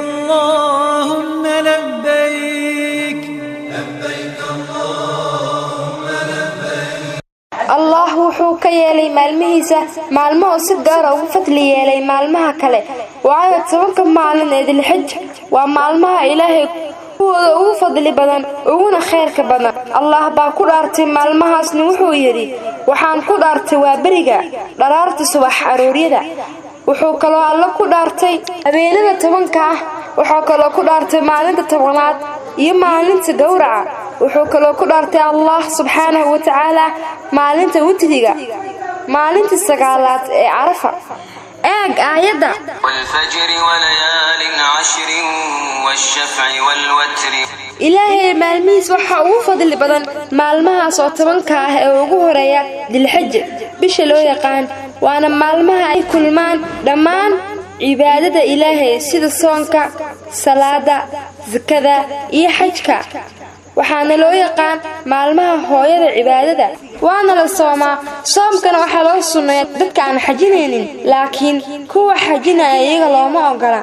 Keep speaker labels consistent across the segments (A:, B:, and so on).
A: اللهم لبيك
B: لبيك اللهم لبيك.
C: الله wuxuu ka yeelay maalmihiisa maalmo si gaar ah ugu fadli yeelay maalmaha kale waayo tobanka maalin ee Dhulxij waa maalmaha Ilaahay kuwooda ugu fadli badan uguna khayrka badan Allah baa ku dhaartay maalmahaasna wuxuu yiri waxaan ku dhaartay waa bariga dharaarta subax arooriyada wuxuu kaloo alla ku dhaartay habeenada tobanka ah wuxuu kaloo ku dhaartay maalinta tobanaad iyo maalinta gowraca wuxuu kaloo ku dhaartay Allah subhanahu wa ta'ala maalinta witriga maalinta sagaalaad ee Arafa eeg aayada
B: والفجر وليال عشر والشفع والوتر.
C: Ilaahay maalmihiis waxa ugu fadli badan maalmahaas oo tobanka ah ee ugu horeeya Dhulxij bisha loo yaqaan waana maalmaha ay kulmaan dhammaan cibaadada Ilaahay sida soonka salaada zakada iyo xajka waxaana loo yaqaan maalmaha hooyada cibaadada waana la soomaa soomkana waxa loo sunneeyaa dadka aan xajinaynin laakiin kuwa xajinaya iyaga looma ogola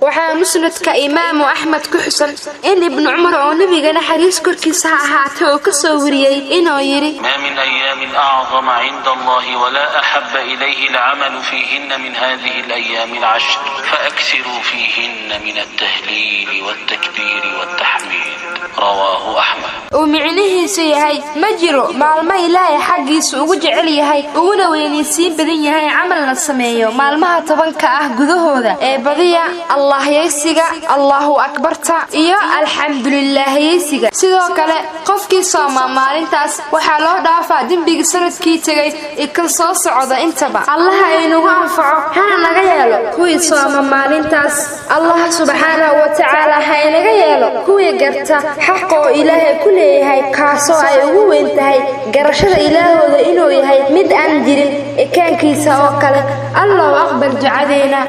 C: waxaa musnadka Imaam Ahmad ku xusan in Ibn Umar oo nabiga naxariis korkiisa ahaatay oo ka soo wariyay inuu yiri
D: ما من أيام أعظم عند الله ولا أحب إليه العمل فيهن من هذه الأيام العشر فأكثروا فيهن من التهليل والتكبير والتحميد. رواه أحمد.
C: ومعنيه سيهاي مجرو مالما إلهي حقيس وجعل يهاي ولا وينيسين بدين يهاي عمل السمايو مالما طبنك جذوه بديع الله يسيجا الله أكبر يا الحمد لله يسيجا سيدو كلا قفكي صاما مالنتاس وحلو دافع دين بيجسرت كي تجي يكن صوص عضا انتبع الله ينوع أنفعه هنا نجيله كوي صاما مالنتاس الله سبحانه وتعالى هاي نجيله كوي جرتا حقه إلهي كل هاي كاسو أي هو انتهي جرشة إلهه إنه يهاي مد أنجرين كان كيسا وكله الله أقبل جعلنا